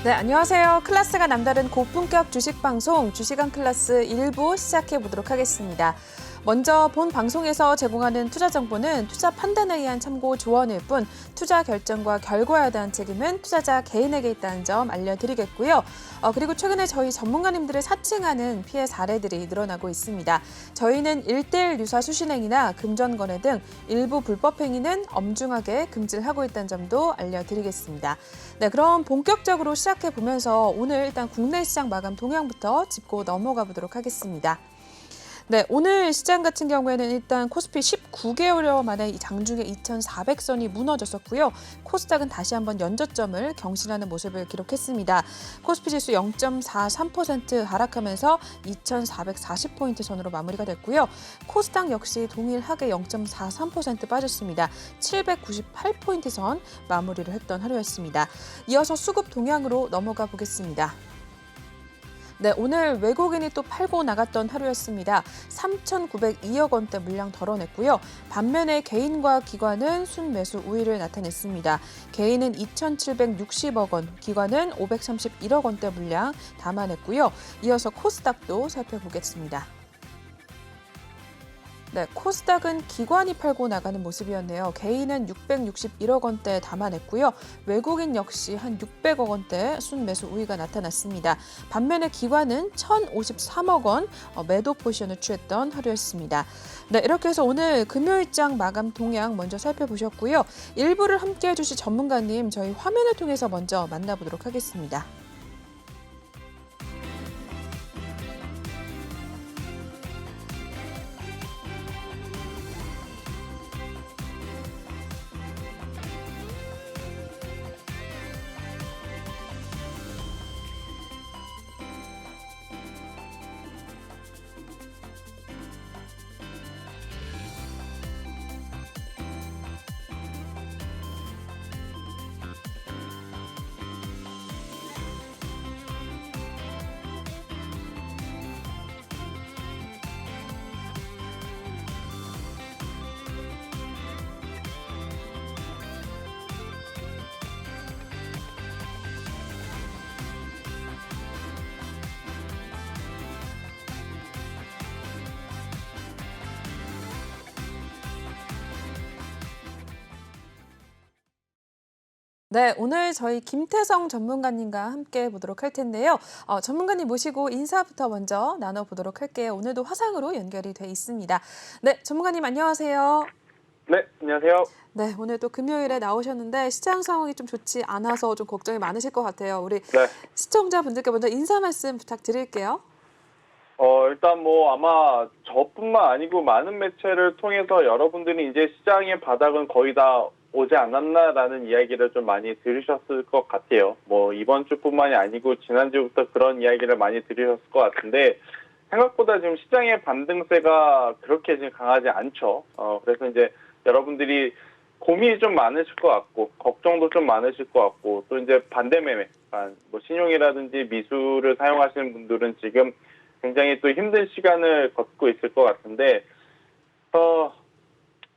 네, 안녕하세요. 클래스가 남다른 고품격 주식 방송 주식왕 클래스 1부 시작해 보도록 하겠습니다. 먼저 본 방송에서 제공하는 투자 정보는 투자 판단에 의한 참고 조언일 뿐 투자 결정과 결과에 대한 책임은 투자자 개인에게 있다는 점 알려드리겠고요. 그리고 최근에 저희 전문가님들을 사칭하는 피해 사례들이 늘어나고 있습니다. 저희는 1:1 유사 수신행위나 금전 거래 등 일부 불법 행위는 엄중하게 금지를 하고 있다는 점도 알려드리겠습니다. 네, 그럼 본격적으로 시작해 보면서 오늘 일단 국내 시장 마감 동향부터 짚고 넘어가 보도록 하겠습니다. 네, 오늘 시장 같은 경우에는 일단 코스피 19개월여 만에 이 장중에 2,400선이 무너졌었고요. 코스닥은 다시 한번 연저점을 경신하는 모습을 기록했습니다. 코스피 지수 0.43% 하락하면서 2,440포인트 선으로 마무리가 됐고요. 코스닥 역시 동일하게 0.43% 빠졌습니다. 798포인트 선 마무리를 했던 하루였습니다. 이어서 수급 동향으로 넘어가 보겠습니다. 네, 오늘 외국인이 또 팔고 나갔던 하루였습니다. 3,902억 원대 물량 덜어냈고요. 반면에 개인과 기관은 순매수 우위를 나타냈습니다. 개인은 2,760억 원, 기관은 531억 원대 물량 담아냈고요. 이어서 코스닥도 살펴보겠습니다. 네, 코스닥은 기관이 팔고 나가는 모습이었네요. 개인은 661억 원대 담아냈고요. 외국인 역시 한 600억 원대 순매수 우위가 나타났습니다. 반면에 기관은 1,053억 원 매도 포지션을 취했던 하루였습니다. 네, 이렇게 해서 오늘 금요일장 마감 동향 먼저 살펴보셨고요. 일부를 함께해 주실 전문가님 저희 화면을 통해서 먼저 만나보도록 하겠습니다. 네, 오늘 저희 김태성 전문가님과 함께 보도록 할 텐데요. 전문가님 모시고 인사부터 먼저 나눠보도록 할게요. 오늘도 화상으로 연결이 돼 있습니다. 네, 전문가님 안녕하세요. 네, 안녕하세요. 네, 오늘 또 금요일에 나오셨는데 시장 상황이 좀 좋지 않아서 좀 걱정이 많으실 것 같아요. 우리 네. 시청자분들께 먼저 인사 말씀 부탁드릴게요. 일단 아마 저뿐만 아니고 많은 매체를 통해서 여러분들이 이제 시장의 바닥은 거의 다 오지 않았나라는 이야기를 좀 많이 들으셨을 것 같아요. 이번 주뿐만이 아니고 지난주부터 그런 이야기를 많이 들으셨을 것 같은데 생각보다 지금 시장의 반등세가 그렇게 지금 강하지 않죠. 그래서 이제 여러분들이 고민이 좀 많으실 것 같고 걱정도 좀 많으실 것 같고 또 이제 반대 매매, 신용이라든지 미수를 사용하시는 분들은 지금 굉장히 또 힘든 시간을 겪고 있을 것 같은데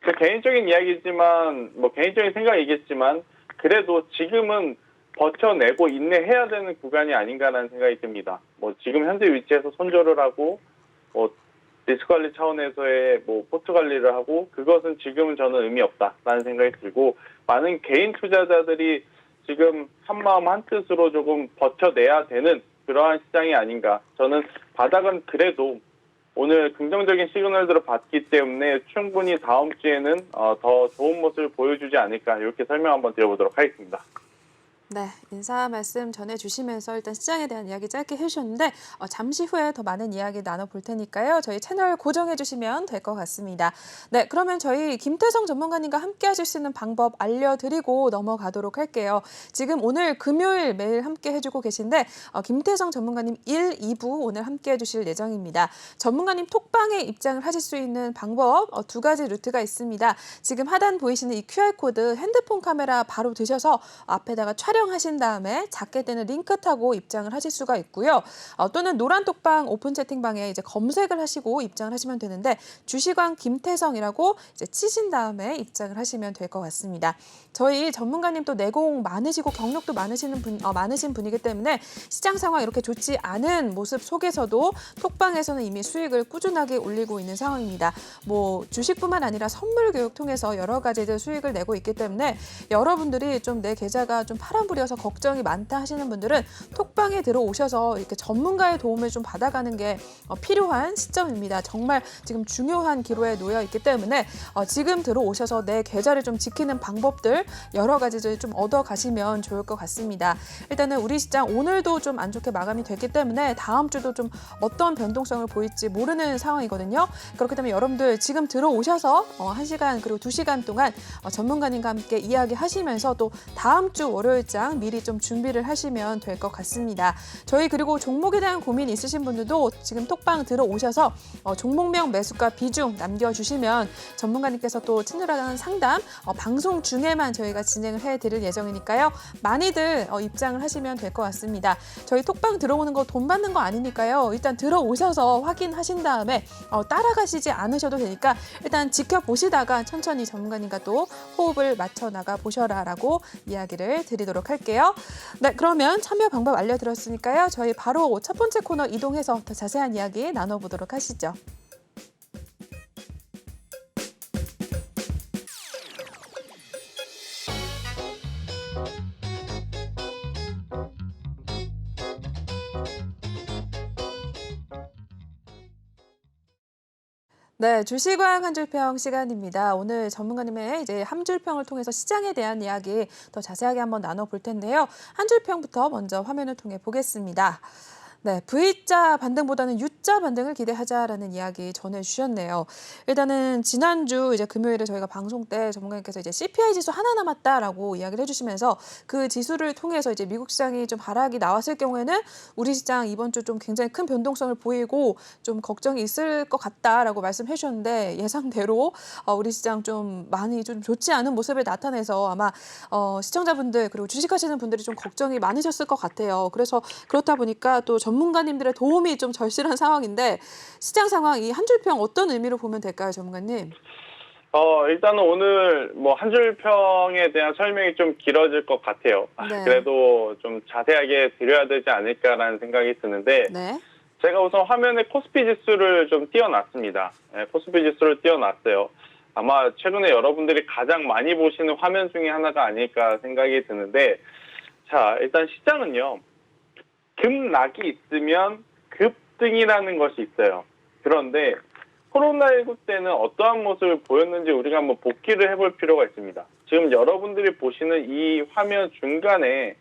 제 개인적인 이야기지만 개인적인 생각이겠지만 그래도 지금은 버텨내고 인내해야 되는 구간이 아닌가라는 생각이 듭니다. 지금 현재 위치에서 손절을 하고 리스크 관리 차원에서의 포트 관리를 하고 그것은 지금은 저는 의미 없다라는 생각이 들고 많은 개인 투자자들이 지금 한마음 한뜻으로 조금 버텨내야 되는 그러한 시장이 아닌가. 저는 바닥은 그래도 오늘 긍정적인 시그널들을 봤기 때문에 충분히 다음 주에는 더 좋은 모습을 보여주지 않을까 이렇게 설명 한번 드려보도록 하겠습니다. 네, 인사 말씀 전해주시면서 일단 시장에 대한 이야기 짧게 해주셨는데 잠시 후에 더 많은 이야기 나눠볼 테니까요. 저희 채널 고정해주시면 될 것 같습니다. 네, 그러면 저희 김태성 전문가님과 함께 하실 수 있는 방법 알려드리고 넘어가도록 할게요. 지금 오늘 금요일 매일 함께 해주고 계신데 김태성 전문가님 1, 2부 오늘 함께 해주실 예정입니다. 전문가님 톡방에 입장을 하실 수 있는 방법 두 가지 루트가 있습니다. 지금 하단 보이시는 이 QR코드 핸드폰 카메라 바로 드셔서 앞에다가 촬영 설정하신 다음에 작게 뜨는 링크 타고 입장을 하실 수가 있고요. 또는 노란 톡방 오픈 채팅방에 이제 검색을 하시고 입장을 하시면 되는데 주시광 김태성이라고 이제 치신 다음에 입장을 하시면 될 것 같습니다. 저희 전문가님 또 내공 많으시고 경력도 많으신 분이기 때문에 시장 상황 이렇게 좋지 않은 모습 속에서도 톡방에서는 이미 수익을 꾸준하게 올리고 있는 상황입니다. 뭐 주식뿐만 아니라 선물 교육 통해서 여러 가지들 수익을 내고 있기 때문에 여러분들이 좀 내 계좌가 좀 파란불이어서 걱정이 많다 하시는 분들은 톡방에 들어오셔서 이렇게 전문가의 도움을 좀 받아가는 게 필요한 시점입니다. 정말 지금 중요한 기로에 놓여 있기 때문에 지금 들어오셔서 내 계좌를 좀 지키는 방법들 여러 가지를 좀 얻어가시면 좋을 것 같습니다. 일단은 우리 시장 오늘도 좀 안 좋게 마감이 됐기 때문에 다음 주도 좀 어떤 변동성을 보일지 모르는 상황이거든요. 그렇기 때문에 여러분들 지금 들어오셔서 1시간 그리고 2시간 동안 전문가님과 함께 이야기하시면서 또 다음 주 월요일장 미리 좀 준비를 하시면 될 것 같습니다. 저희 그리고 종목에 대한 고민 있으신 분들도 지금 톡방 들어오셔서 종목명 매수가 비중 남겨주시면 전문가님께서 또 친절한 상담 방송 중에만 저희가 진행을 해드릴 예정이니까요. 많이들 입장을 하시면 될 것 같습니다. 저희 톡방 들어오는 거 돈 받는 거 아니니까요. 일단 들어오셔서 확인하신 다음에 따라가시지 않으셔도 되니까 일단 지켜보시다가 천천히 전문가님과 또 호흡을 맞춰 나가 보셔라라고 이야기를 드리도록 할게요. 네, 그러면 참여 방법 알려드렸으니까요. 저희 바로 첫 번째 코너 이동해서 더 자세한 이야기 나눠보도록 하시죠. 네, 주시광 한 줄평 시간입니다. 오늘 전문가님의 이제 한 줄평을 통해서 시장에 대한 이야기 더 자세하게 한번 나눠볼 텐데요. 한 줄평부터 먼저 화면을 통해 보겠습니다. 네, V자 반등보다는 U자 반등을 기대하자라는 이야기 전해주셨네요. 일단은 지난주 이제 금요일에 저희가 방송 때 전문가님께서 이제 CPI 지수 하나 남았다라고 이야기를 해주시면서 그 지수를 통해서 이제 미국 시장이 좀 하락이 나왔을 경우에는 우리 시장 이번 주 좀 굉장히 큰 변동성을 보이고 좀 걱정이 있을 것 같다라고 말씀해 주셨는데 예상대로 우리 시장 좀 많이 좀 좋지 않은 모습을 나타내서 아마 시청자분들 그리고 주식하시는 분들이 좀 걱정이 많으셨을 것 같아요. 그래서 그렇다 보니까 또 전문가님들의 도움이 좀 절실한 상황인데 시장 상황 이 한 줄평 어떤 의미로 보면 될까요, 전문가님? 일단은 오늘 뭐 한 줄평에 대한 설명이 좀 길어질 것 같아요. 네. 그래도 좀 자세하게 드려야 되지 않을까라는 생각이 드는데 네. 제가 우선 화면에 코스피 지수를 좀 띄워놨습니다. 네, 코스피 지수를 띄워놨어요. 아마 최근에 여러분들이 가장 많이 보시는 화면 중에 하나가 아닐까 생각이 드는데 자, 일단 시장은요. 급락이 있으면 급등이라는 것이 있어요. 그런데 코로나19 때는 어떠한 모습을 보였는지 우리가 한번 복기를 해볼 필요가 있습니다. 지금 여러분들이 보시는 이 화면 중간에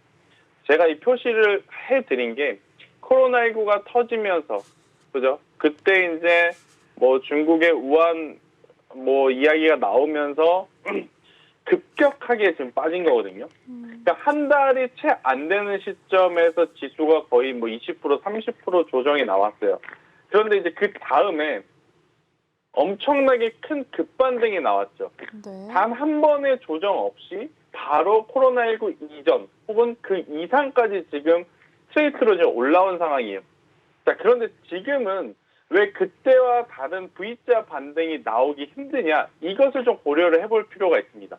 제가 이 표시를 해드린 게 코로나19가 터지면서, 그죠? 그때 이제 뭐 중국의 우한 뭐 이야기가 나오면서 급격하게 지금 빠진 거거든요. 그러니까 한 달이 채 안 되는 시점에서 지수가 거의 뭐 20%, 30% 조정이 나왔어요. 그런데 이제 그 다음에 엄청나게 큰 급반등이 나왔죠. 네. 단 한 번의 조정 없이 바로 코로나19 이전 혹은 그 이상까지 지금 스트레이트로 지금 올라온 상황이에요. 자, 그런데 지금은 왜 그때와 다른 V자 반등이 나오기 힘드냐? 이것을 좀 고려를 해볼 필요가 있습니다.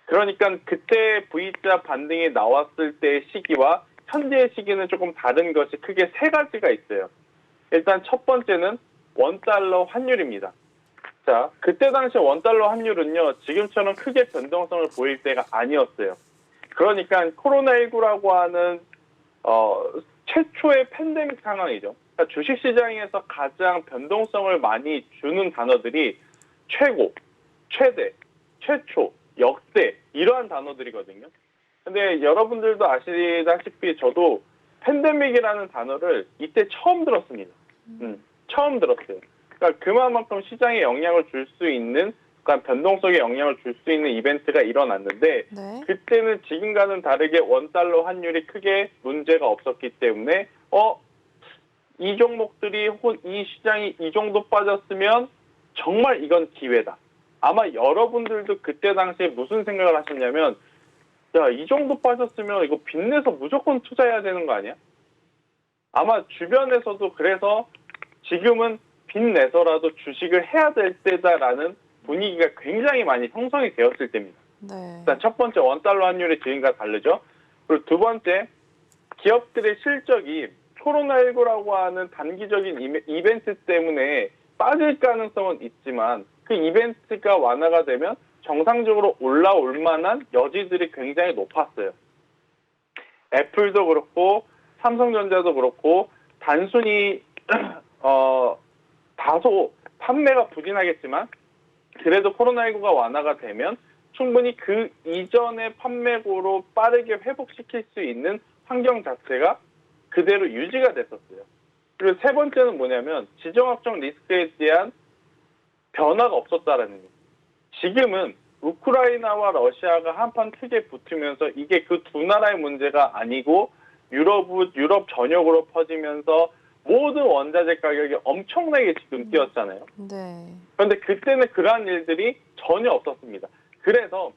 그러니까 그때 V자 반등이 나왔을 때의 시기와 현재의 시기는 조금 다른 것이 크게 세 가지가 있어요. 일단 첫 번째는 원달러 환율입니다. 자, 그때 당시 원달러 환율은요, 지금처럼 크게 변동성을 보일 때가 아니었어요. 그러니까 코로나19라고 하는 최초의 팬데믹 상황이죠. 그러니까 주식시장에서 가장 변동성을 많이 주는 단어들이 최고, 최대, 최초, 역대 이러한 단어들이거든요. 근데 여러분들도 아시다시피 저도 팬데믹이라는 단어를 이때 처음 들었습니다. 처음 들었어요. 그러니까 그만큼 시장에 영향을 줄 수 있는, 그러니까 변동성에 영향을 줄 수 있는 이벤트가 일어났는데 네. 그때는 지금과는 다르게 원달러 환율이 크게 문제가 없었기 때문에 이 종목들이 혹은 이 시장이 이 정도 빠졌으면 정말 이건 기회다. 아마 여러분들도 그때 당시에 무슨 생각을 하셨냐면 야, 이 정도 빠졌으면 이거 빚내서 무조건 투자해야 되는 거 아니야? 아마 주변에서도 그래서 지금은 빚내서라도 주식을 해야 될 때다라는 분위기가 굉장히 많이 형성이 되었을 때입니다. 네. 일단 첫 번째 원달러 환율의 지금과 다르죠. 그리고 두 번째 기업들의 실적이 코로나19라고 하는 단기적인 이벤트 때문에 빠질 가능성은 있지만 그 이벤트가 완화가 되면 정상적으로 올라올 만한 여지들이 굉장히 높았어요. 애플도 그렇고 삼성전자도 그렇고 단순히 다소 판매가 부진하겠지만 그래도 코로나19가 완화가 되면 충분히 그 이전의 판매고로 빠르게 회복시킬 수 있는 환경 자체가 그대로 유지가 됐었어요. 그리고 세 번째는 뭐냐면 지정학적 리스크에 대한 변화가 없었다라는 거예요. 지금은 우크라이나와 러시아가 한판 크게 붙으면서 이게 그 두 나라의 문제가 아니고 유럽 전역으로 퍼지면서 모든 원자재 가격이 엄청나게 지금 뛰었잖아요. 네. 그런데 그때는 그러한 일들이 전혀 없었습니다. 그래서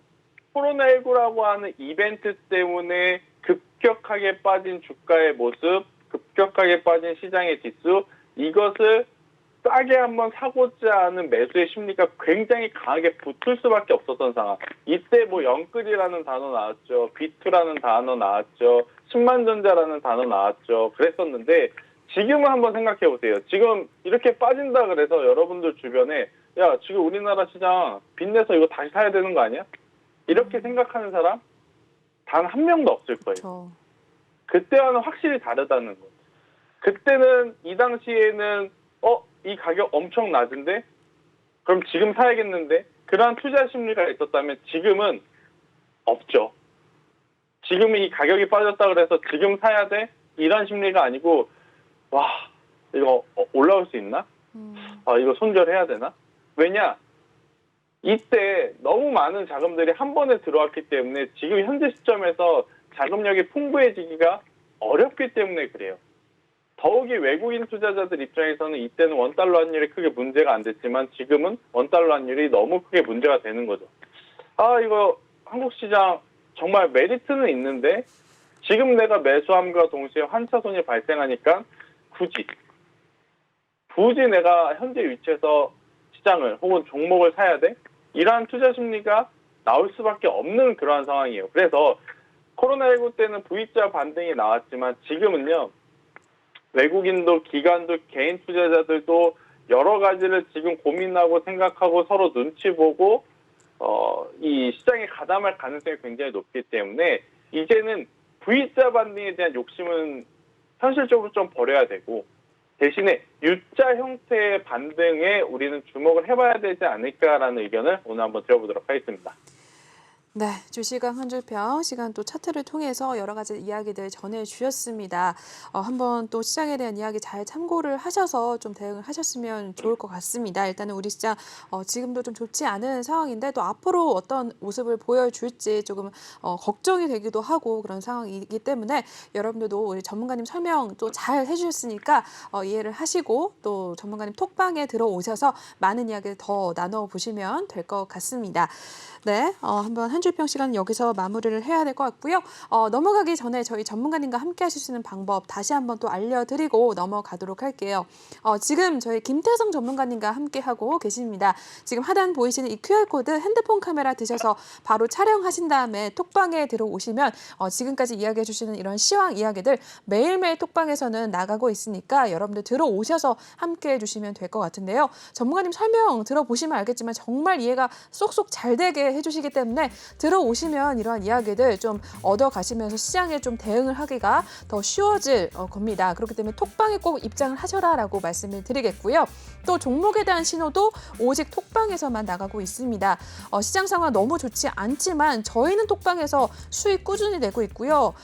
코로나19라고 하는 이벤트 때문에 급격하게 빠진 주가의 모습, 급격하게 빠진 시장의 지수, 이것을 싸게 한번 사고자 하는 매수의 심리가 굉장히 강하게 붙을 수밖에 없었던 상황. 이때 뭐 영끌이라는 단어 나왔죠. B2라는 단어 나왔죠. 신만전자라는 단어 나왔죠. 그랬었는데 지금은 한번 생각해 보세요. 지금 이렇게 빠진다 그래서 여러분들 주변에 야, 지금 우리나라 시장 빚내서 이거 다시 사야 되는 거 아니야? 이렇게 생각하는 사람 단 한 명도 없을 거예요. 그렇죠. 그때와는 확실히 다르다는 거. 그때는 이 당시에는 이 가격 엄청 낮은데? 그럼 지금 사야겠는데? 그러한 투자 심리가 있었다면 지금은 없죠. 지금은 이 가격이 빠졌다 그래서 지금 사야 돼? 이런 심리가 아니고 와, 이거 올라올 수 있나? 이거 손절해야 되나? 왜냐? 이때 너무 많은 자금들이 한 번에 들어왔기 때문에 지금 현재 시점에서 자금력이 풍부해지기가 어렵기 때문에 그래요. 더욱이 외국인 투자자들 입장에서는 이때는 원달러 환율이 크게 문제가 안 됐지만 지금은 원달러 환율이 너무 크게 문제가 되는 거죠. 이거 한국 시장 정말 메리트는 있는데 지금 내가 매수함과 동시에 환차손이 발생하니까 굳이 내가 현재 위치에서 시장을 혹은 종목을 사야 돼? 이러한 투자 심리가 나올 수밖에 없는 그러한 상황이에요. 그래서 코로나19 때는 V자 반등이 나왔지만 지금은요. 외국인도 기관도 개인 투자자들도 여러 가지를 지금 고민하고 생각하고 서로 눈치 보고 이 시장에 가담할 가능성이 굉장히 높기 때문에 이제는 V자 반등에 대한 욕심은 현실적으로 좀 버려야 되고 대신에 U자 형태의 반등에 우리는 주목을 해봐야 되지 않을까라는 의견을 오늘 한번 드려보도록 하겠습니다. 네, 주시강 한 줄평 시간 또 차트를 통해서 여러 가지 이야기들 전해주셨습니다. 한번 또 시장에 대한 이야기 잘 참고를 하셔서 좀 대응을 하셨으면 좋을 것 같습니다. 일단은 우리 시장 지금도 좀 좋지 않은 상황인데 또 앞으로 어떤 모습을 보여줄지 조금 걱정이 되기도 하고 그런 상황이기 때문에 여러분들도 우리 전문가님 설명 또 잘 해주셨으니까 이해를 하시고 또 전문가님 톡방에 들어오셔서 많은 이야기를 더 나눠보시면 될 것 같습니다. 네, 한번 한 줄평 시간 여기서 마무리를 해야 될 것 같고요. 넘어가기 전에 저희 전문가님과 함께 하실 수 있는 방법 다시 한번 또 알려드리고 넘어가도록 할게요. 지금 저희 김태성 전문가님과 함께 하고 계십니다. 지금 하단 보이시는 이 QR코드 핸드폰 카메라 드셔서 바로 촬영하신 다음에 톡방에 들어오시면 지금까지 이야기해 주시는 이런 시황 이야기들 매일매일 톡방에서는 나가고 있으니까 여러분들 들어오셔서 함께 해주시면 될 것 같은데요. 전문가님 설명 들어보시면 알겠지만 정말 이해가 쏙쏙 잘 되게 해주시기 때문에 들어오시면 이러한 이야기들 좀 얻어가시면서 시장에 좀 대응을 하기가 더 쉬워질 겁니다. 그렇기 때문에 톡방에 꼭 입장을 하셔라라고 말씀을 드리겠고요. 또 종목에 대한 신호도 오직 톡방에서만 나가고 있습니다. 시장 상황 너무 좋지 않지만 저희는 톡방에서 수익 꾸준히 내고 있고요.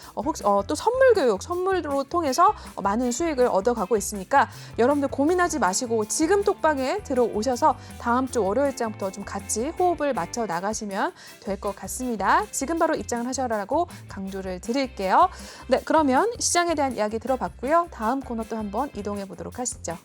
또 선물로 통해서 많은 수익을 얻어가고 있으니까 여러분들 고민하지 마시고 지금 톡방에 들어오셔서 다음 주 월요일장부터 좀 같이 호흡을 맞춰 나가시면 될 것 같습니다. 지금 바로 입장을 하셔라라고 강조를 드릴게요. 네, 그러면 시장에 대한 이야기 들어봤고요. 다음 코너 또 한번 이동해 보도록 하시죠.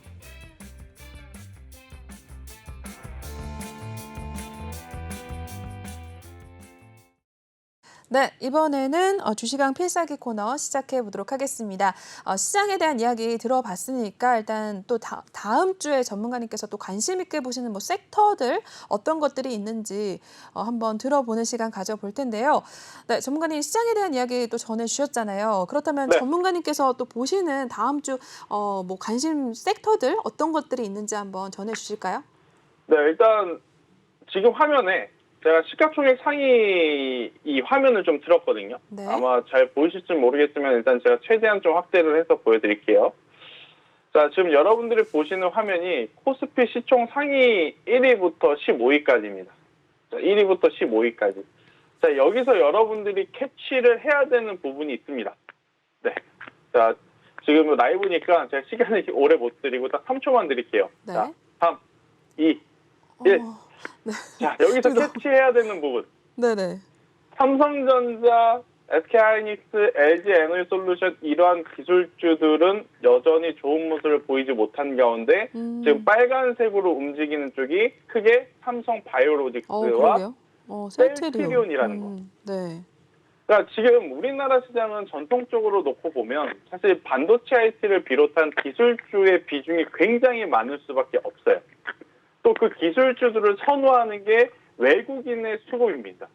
네, 이번에는 주시강 필살기 코너 시작해 보도록 하겠습니다. 시장에 대한 이야기 들어봤으니까 일단 또 다음 주에 전문가님께서 또 관심 있게 보시는 뭐 섹터들 어떤 것들이 있는지 한번 들어보는 시간 가져볼 텐데요. 네, 전문가님 시장에 대한 이야기 또 전해주셨잖아요. 그렇다면 네. 전문가님께서 또 보시는 다음 주 뭐 관심 섹터들 어떤 것들이 있는지 한번 전해주실까요? 네, 일단 지금 화면에 제가 시가총액 상위 이 화면을 좀 틀었거든요. 네. 아마 잘 보이실지 모르겠지만 일단 제가 최대한 좀 확대를 해서 보여드릴게요. 자, 지금 여러분들이 보시는 화면이 코스피 시총 상위 1위부터 15위까지입니다. 자, 1위부터 15위까지. 자, 여기서 여러분들이 캐치를 해야 되는 부분이 있습니다. 네. 자, 지금 라이브니까 제가 시간을 오래 못 드리고 딱 3초만 드릴게요. 네. 자, 3, 2, 1. 네. 자, 여기서 캐치해야 되는 부분. 네네. 삼성전자, SK하이닉스, LG 에너지솔루션 이러한 기술주들은 여전히 좋은 모습을 보이지 못한 가운데 지금 빨간색으로 움직이는 쪽이 크게 삼성 바이오로직스와 셀트리온이라는 거. 네. 그러니까 지금 우리나라 시장은 전통적으로 놓고 보면 사실 반도체 IT를 비롯한 기술주의 비중이 굉장히 많을 수밖에 없어요. 또 그 기술주들을 선호하는 게 외국인의 수급입니다.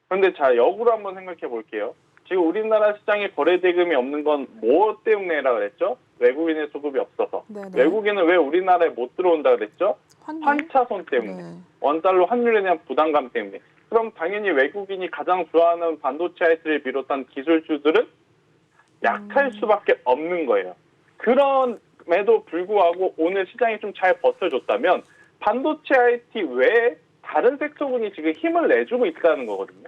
그런데 자, 역으로 한번 생각해 볼게요. 지금 우리나라 시장에 거래 대금이 없는 건 뭐 때문에라 그랬죠? 외국인의 수급이 없어서. 네네. 외국인은 왜 우리나라에 못 들어온다 그랬죠? 환차손 때문에. 네. 원달러 환율에 대한 부담감 때문에. 그럼 당연히 외국인이 가장 좋아하는 반도체 IT를 비롯한 기술주들은 약할 수밖에 없는 거예요. 그럼에도 불구하고 오늘 시장이 좀 잘 버텨줬다면 반도체 IT 외에 다른 섹터군이 지금 힘을 내주고 있다는 거거든요.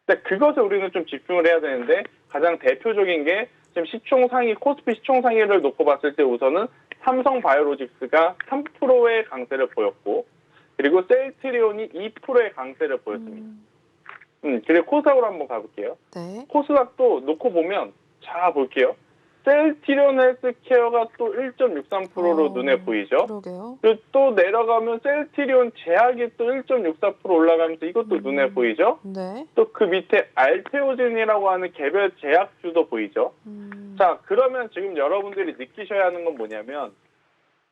근데 그것에 우리는 좀 집중을 해야 되는데 가장 대표적인 게 지금 시총 상위, 코스피 시총 상위를 놓고 봤을 때 우선은 삼성 바이오로직스가 3%의 강세를 보였고 그리고 셀트리온이 2%의 강세를 보였습니다. 그리고 코스닥으로 한번 가볼게요. 네. 코스닥도 놓고 보면 자 볼게요. 셀트리온 헬스케어가 또 1.63%로 눈에 보이죠. 그러게요. 그리고 또 내려가면 셀트리온 제약이 또 1.64% 올라가면서 이것도 눈에 보이죠. 네. 또 그 밑에 알테오젠이라고 하는 개별 제약주도 보이죠. 자, 그러면 지금 여러분들이 느끼셔야 하는 건 뭐냐면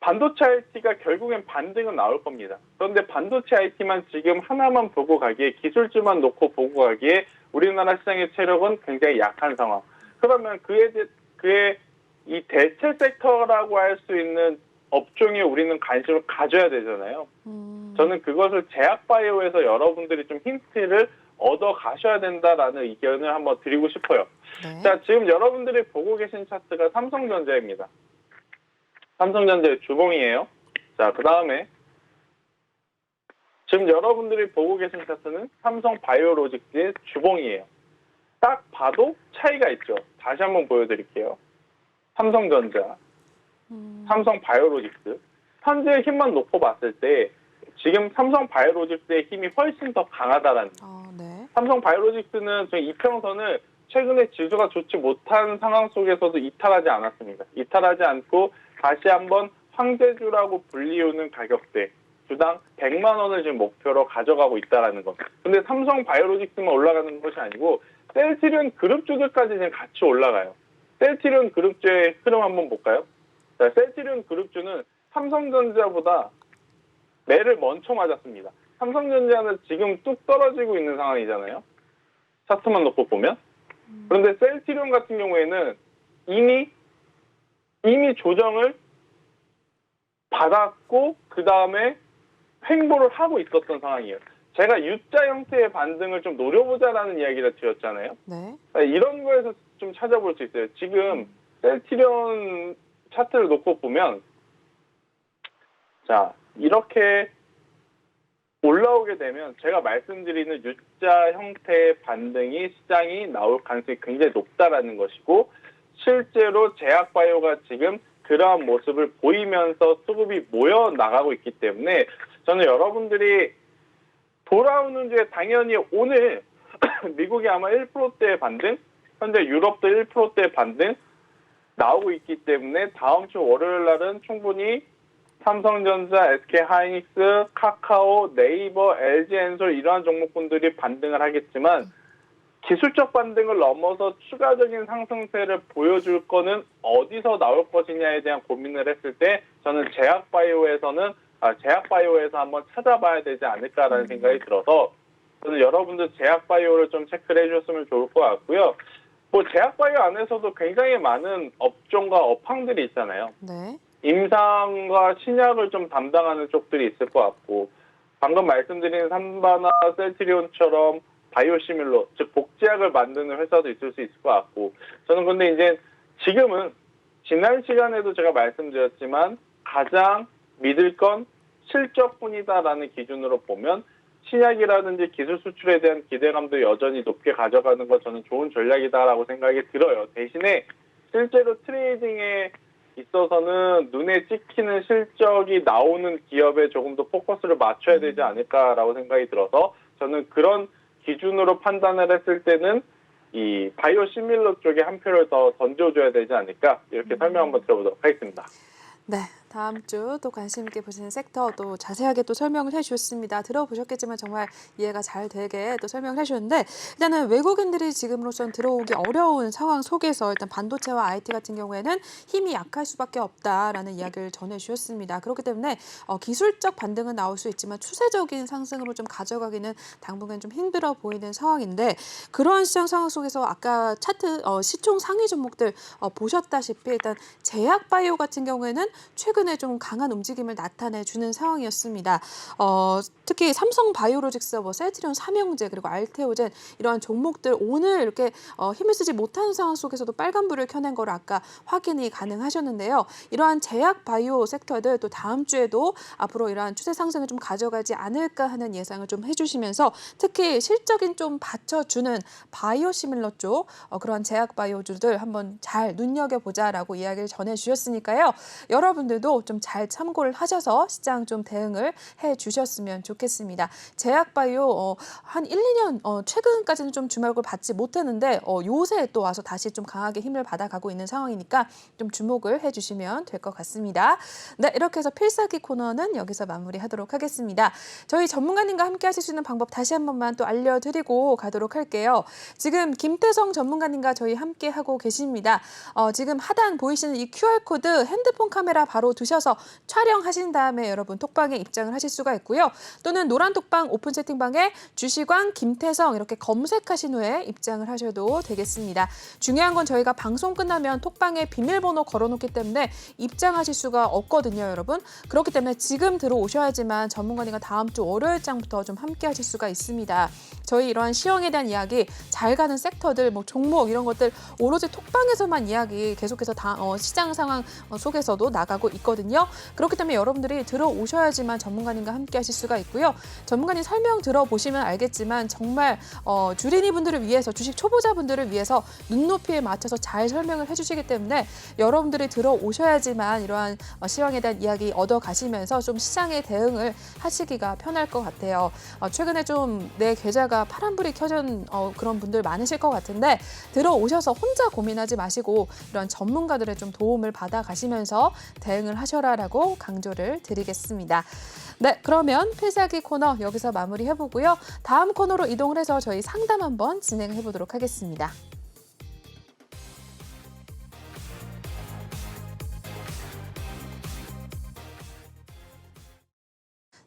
반도체 IT가 결국엔 반등은 나올 겁니다. 그런데 반도체 IT만 지금 하나만 보고 가기에 기술주만 놓고 보고 가기에 우리나라 시장의 체력은 굉장히 약한 상황. 그러면 그의 이 대체 섹터라고 할 수 있는 업종에 우리는 관심을 가져야 되잖아요. 저는 그것을 제약바이오에서 여러분들이 좀 힌트를 얻어 가셔야 된다라는 의견을 한번 드리고 싶어요. 네. 자, 지금 여러분들이 보고 계신 차트가 삼성전자입니다. 삼성전자의 주봉이에요. 자, 그 다음에 지금 여러분들이 보고 계신 차트는 삼성 바이오로직스의 주봉이에요. 딱 봐도 차이가 있죠. 다시 한번 보여드릴게요. 삼성전자, 삼성 바이오로직스. 현재의 힘만 놓고 봤을 때 지금 삼성 바이오로직스의 힘이 훨씬 더 강하다라는 거예요. 네. 삼성 바이오로직스는 저희 이평선을 최근에 지수가 좋지 못한 상황 속에서도 이탈하지 않았습니다. 이탈하지 않고 다시 한번 황제주라고 불리우는 가격대 주당 100만 원을 지금 목표로 가져가고 있다라는 것. 근데 삼성 바이오로직스만 올라가는 것이 아니고 셀트리온 그룹주들까지 지금 같이 올라가요. 셀트리온 그룹주의 흐름 한번 볼까요? 자, 셀트리온 그룹주는 삼성전자보다 매를 먼저 맞았습니다. 삼성전자는 지금 뚝 떨어지고 있는 상황이잖아요. 차트만 놓고 보면. 그런데 셀트리온 같은 경우에는 이미 조정을 받았고 그 다음에 횡보를 하고 있었던 상황이에요. 제가 U자 형태의 반등을 좀 노려보자라는 이야기를 드렸잖아요. 네. 이런 거에서 좀 찾아볼 수 있어요. 지금 셀트리온 차트를 놓고 보면 자, 이렇게 올라오게 되면 제가 말씀드리는 U자 형태의 반등이 시장이 나올 가능성이 굉장히 높다라는 것이고 실제로 제약바이오가 지금 그러한 모습을 보이면서 수급이 모여 나가고 있기 때문에 저는 여러분들이 돌아오는 주에 당연히 오늘 미국이 아마 1%대의 반등, 현재 유럽도 1%대의 반등 나오고 있기 때문에 다음 주 월요일 날은 충분히 삼성전자, SK하이닉스, 카카오, 네이버, LG엔솔 이러한 종목군들이 반등을 하겠지만 기술적 반등을 넘어서 추가적인 상승세를 보여줄 거는 어디서 나올 것이냐에 대한 고민을 했을 때 저는 제약바이오에서 한번 찾아봐야 되지 않을까라는 생각이 들어서 저는 여러분들 제약바이오를 좀 체크를 해주셨으면 좋을 것 같고요. 뭐 제약바이오 안에서도 굉장히 많은 업종과 업황들이 있잖아요. 네. 임상과 신약을 좀 담당하는 쪽들이 있을 것 같고 방금 말씀드린 삼바나 셀트리온처럼 바이오시밀러, 즉 복제약을 만드는 회사도 있을 수 있을 것 같고 저는 근데 이제 지금은 지난 시간에도 제가 말씀드렸지만 가장 믿을 건 실적뿐이다라는 기준으로 보면 신약이라든지 기술 수출에 대한 기대감도 여전히 높게 가져가는 건 저는 좋은 전략이다라고 생각이 들어요. 대신에 실제로 트레이딩에 있어서는 눈에 찍히는 실적이 나오는 기업에 조금 더 포커스를 맞춰야 되지 않을까라고 생각이 들어서 저는 그런 기준으로 판단을 했을 때는 이 바이오 시밀러 쪽에 한 표를 더 던져줘야 되지 않을까 이렇게 설명 한번 들어보도록 하겠습니다. 네, 다음 주 또 관심 있게 보시는 섹터 또 자세하게 또 설명을 해주셨습니다. 들어보셨겠지만 정말 이해가 잘 되게 또 설명을 해주셨는데 일단은 외국인들이 지금으로선 들어오기 어려운 상황 속에서 일단 반도체와 IT 같은 경우에는 힘이 약할 수밖에 없다라는 이야기를 전해주셨습니다. 그렇기 때문에 기술적 반등은 나올 수 있지만 추세적인 상승으로 좀 가져가기는 당분간 좀 힘들어 보이는 상황인데 그러한 시장 상황 속에서 아까 차트 시총 상위 종목들 보셨다시피 일단 제약바이오 같은 경우에는 최근에 좀 강한 움직임을 나타내주는 상황이었습니다. 특히 삼성바이오로직스, 셀트리온, 삼형제 그리고 알테오젠 이러한 종목들 오늘 이렇게 힘을 쓰지 못하는 상황 속에서도 빨간불을 켜낸 거를 아까 확인이 가능하셨는데요. 이러한 제약바이오 섹터들 또 다음 주에도 앞으로 이러한 추세 상승을 좀 가져가지 않을까 하는 예상을 좀 해주시면서 특히 실적인 좀 받쳐주는 바이오시밀러 쪽 그런 제약바이오주들 한번 잘 눈여겨보자라고 이야기를 전해주셨으니까요. 여러분들도 좀 잘 참고를 하셔서 시장 좀 대응을 해주셨으면 좋겠습니다. 제약바이오 한 1, 2년 최근까지는 좀 주목을 받지 못했는데 요새 또 와서 다시 좀 강하게 힘을 받아가고 있는 상황이니까 좀 주목을 해주시면 될 것 같습니다. 네, 이렇게 해서 필살기 코너는 여기서 마무리하도록 하겠습니다. 저희 전문가님과 함께 하실 수 있는 방법 다시 한 번만 또 알려드리고 가도록 할게요. 지금 김태성 전문가님과 저희 함께 하고 계십니다. 지금 하단 보이시는 이 QR코드 핸드폰 카메라 바로 두셔서 촬영하신 다음에 여러분 톡방에 입장을 하실 수가 있고요. 또는 노란 톡방 오픈 채팅방에 주시광 김태성 이렇게 검색하신 후에 입장을 하셔도 되겠습니다. 중요한 건 저희가 방송 끝나면 톡방에 비밀번호 걸어놓기 때문에 입장하실 수가 없거든요, 여러분. 그렇기 때문에 지금 들어오셔야지만 전문가님과 다음 주 월요일장부터 좀 함께 하실 수가 있습니다. 저희 이러한 시황에 대한 이야기, 잘 가는 섹터들, 뭐 종목 이런 것들 오로지 톡방에서만 이야기 계속해서 시장 상황 속에서도 나가고 있거든요. 그렇기 때문에 여러분들이 들어오셔야지만 전문가님과 함께 하실 수가 있고요. 전문가님 설명 들어보시면 알겠지만 정말 주린이 분들을 위해서 주식 초보자분들을 위해서 눈높이에 맞춰서 잘 설명을 해주시기 때문에 여러분들이 들어오셔야지만 이러한 시황에 대한 이야기 얻어가시면서 좀 시장에 대응을 하시기가 편할 것 같아요. 최근에 좀 내 계좌가 파란불이 켜진 그런 분들 많으실 것 같은데 들어오셔서 혼자 고민하지 마시고 이런 전문가들의 좀 도움을 받아가시면서 대응을 하셔라라고 강조를 드리겠습니다. 네, 그러면 필살기 코너 여기서 마무리해보고요. 다음 코너로 이동을 해서 저희 상담 한번 진행해보도록 하겠습니다.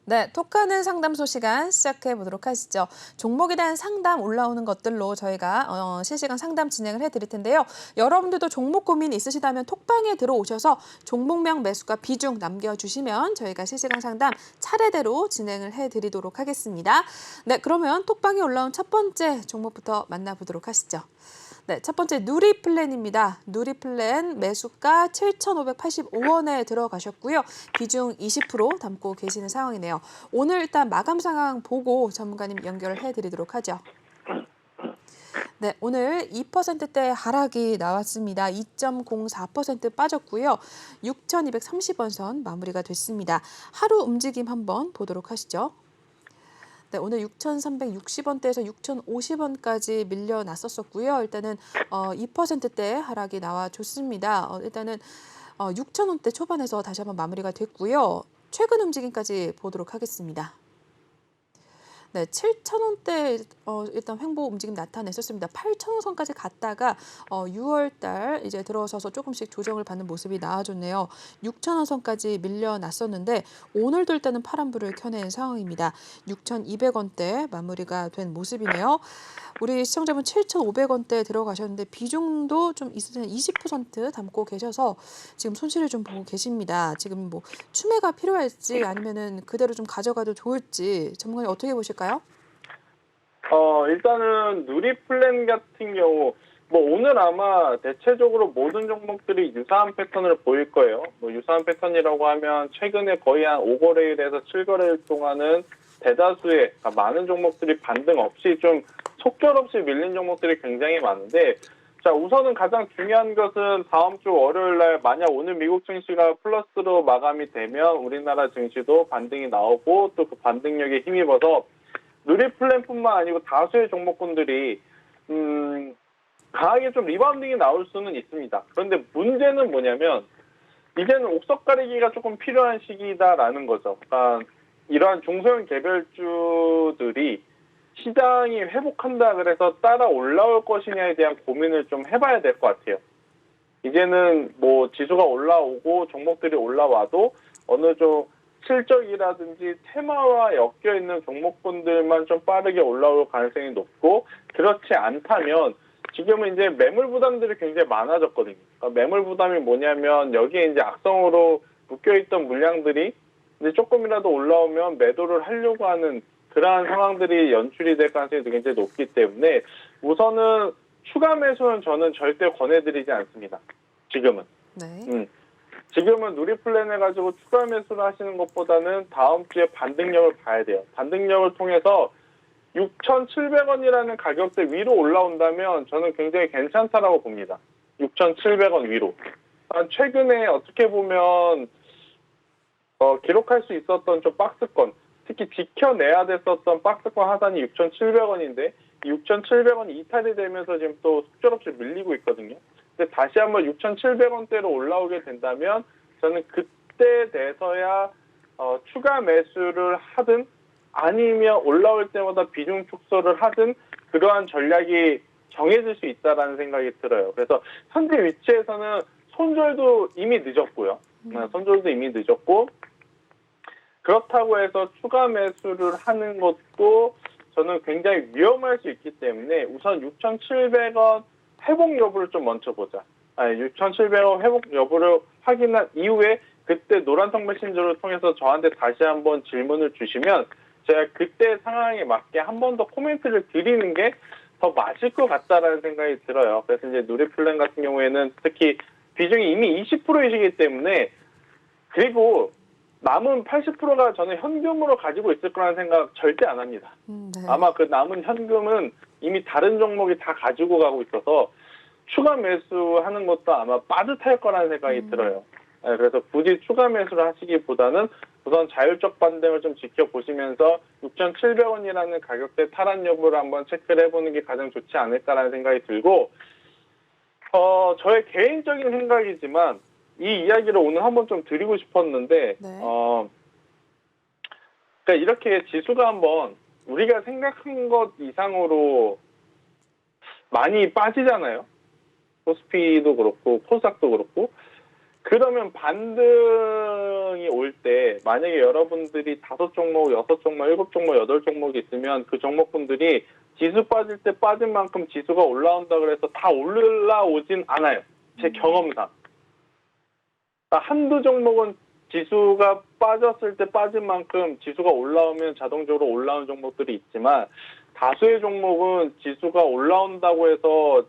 네, 톡하는 상담소 시간 시작해 보도록 하시죠. 종목에 대한 상담 올라오는 것들로 저희가 실시간 상담 진행을 해드릴 텐데요. 여러분들도 종목 고민 있으시다면 톡방에 들어오셔서 종목명 매수가 비중 남겨주시면 저희가 실시간 상담 차례대로 진행을 해드리도록 하겠습니다. 네, 그러면 톡방에 올라온 첫 번째 종목부터 만나보도록 하시죠. 네, 첫 번째 누리플랜입니다. 누리플랜 매수가 7,585원에 들어가셨고요. 비중 20% 담고 계시는 상황이네요. 오늘 일단 마감 상황 보고 전문가님 연결을 해드리도록 하죠. 네, 오늘 2%대 하락이 나왔습니다. 2.04% 빠졌고요. 6,230원 선 마무리가 됐습니다. 하루 움직임 한번 보도록 하시죠. 네, 오늘 6,360원대에서 6,050원까지 밀려났었고요. 일단은 2%대 하락이 나와줬습니다. 일단은 6,000원대 초반에서 다시 한번 마무리가 됐고요. 최근 움직임까지 보도록 하겠습니다. 네, 7,000원대 일단 횡보 움직임 나타냈었습니다. 8,000원선까지 갔다가 6월 달 이제 들어서서 조금씩 조정을 받는 모습이 나와줬네요. 6,000원선까지 밀려났었는데 오늘도 일단은 파란불을 켜낸 상황입니다. 6,200원대 마무리가 된 모습이네요. 우리 시청자분 7,500원대 들어가셨는데 비중도 좀 있으신 20% 담고 계셔서 지금 손실을 좀 보고 계십니다. 지금 뭐 추매가 필요할지 아니면은 그대로 좀 가져가도 좋을지 전문가님 어떻게 보실까요? 일단은 누리플랜 같은 경우 뭐 오늘 아마 대체적으로 모든 종목들이 유사한 패턴을 보일 거예요. 뭐 유사한 패턴이라고 하면 최근에 거의 한 5거래일에서 7거래일 동안은 대다수의 많은 종목들이 반등 없이 좀 속절없이 밀린 종목들이 굉장히 많은데, 자, 우선은 가장 중요한 것은 다음 주 월요일 날 만약 오늘 미국 증시가 플러스로 마감이 되면 우리나라 증시도 반등이 나오고 또 그 반등력에 힘입어서 누리플랜뿐만 아니고 다수의 종목군들이 강하게 좀 리바운딩이 나올 수는 있습니다. 그런데 문제는 뭐냐면 이제는 옥석 가리기가 조금 필요한 시기다라는 거죠. 그러니까 이러한 중소형 개별주들이 시장이 회복한다 그래서 따라 올라올 것이냐에 대한 고민을 좀 해봐야 될 것 같아요. 이제는 뭐 지수가 올라오고 종목들이 올라와도 어느 좀 실적이라든지 테마와 엮여 있는 종목군들만 좀 빠르게 올라올 가능성이 높고, 그렇지 않다면 지금은 이제 매물 부담들이 굉장히 많아졌거든요. 그러니까 매물 부담이 뭐냐면 여기에 이제 악성으로 묶여있던 물량들이 이제 조금이라도 올라오면 매도를 하려고 하는 그러한 상황들이 연출이 될 가능성이 굉장히 높기 때문에 우선은 추가 매수는 저는 절대 권해드리지 않습니다. 지금은. 네. 지금은 누리플랜 해가지고 추가 매수를 하시는 것보다는 다음 주에 반등력을 봐야 돼요. 반등력을 통해서 6,700원이라는 가격대 위로 올라온다면 저는 굉장히 괜찮다라고 봅니다. 6,700원 위로. 최근에 어떻게 보면 기록할 수 있었던 좀 박스권, 특히 지켜내야 됐었던 박스권 하단이 6,700원인데 6,700원이 이탈이 되면서 지금 또 속절없이 밀리고 있거든요. 근데 다시 한번 6,700원대로 올라오게 된다면 저는 그때 돼서야 추가 매수를 하든 아니면 올라올 때마다 비중 축소를 하든 그러한 전략이 정해질 수 있다라는 생각이 들어요. 그래서 현재 위치에서는 손절도 이미 늦었고요. 손절도 이미 늦었고, 그렇다고 해서 추가 매수를 하는 것도 저는 굉장히 위험할 수 있기 때문에 우선 6,700원 회복 여부를 좀 먼저 보자. 6,700원 회복 여부를 확인한 이후에 그때 노란통 메신저를 통해서 저한테 다시 한번 질문을 주시면 제가 그때 상황에 맞게 한 번 더 코멘트를 드리는 게 더 맞을 것 같다라는 생각이 들어요. 그래서 이제 누리플랜 같은 경우에는 특히 비중이 이미 20%이시기 때문에, 그리고 남은 80%가 저는 현금으로 가지고 있을 거라는 생각 절대 안 합니다. 네. 아마 그 남은 현금은 이미 다른 종목이 다 가지고 가고 있어서 추가 매수하는 것도 아마 빠듯할 거라는 생각이 들어요. 그래서 굳이 추가 매수를 하시기보다는 우선 자율적 반등을 좀 지켜보시면서 6,700원이라는 가격대 탈환 여부를 한번 체크를 해보는 게 가장 좋지 않을까라는 생각이 들고, 저의 개인적인 생각이지만 이 이야기를 오늘 한번 좀 드리고 싶었는데, 네. 그러니까 이렇게 지수가 한번 우리가 생각한 것 이상으로 많이 빠지잖아요. 코스피도 그렇고 코스닥도 그렇고. 그러면 반등이 올 때 만약에 여러분들이 5종목, 6종목, 7종목, 8종목이 있으면 그 종목분들이 지수 빠질 때 빠진 만큼 지수가 올라온다 그래서 다 올라오진 않아요. 제 경험상. 한두 종목은 지수가 빠졌을 때 빠진 만큼 지수가 올라오면 자동적으로 올라오는 종목들이 있지만 다수의 종목은 지수가 올라온다고 해서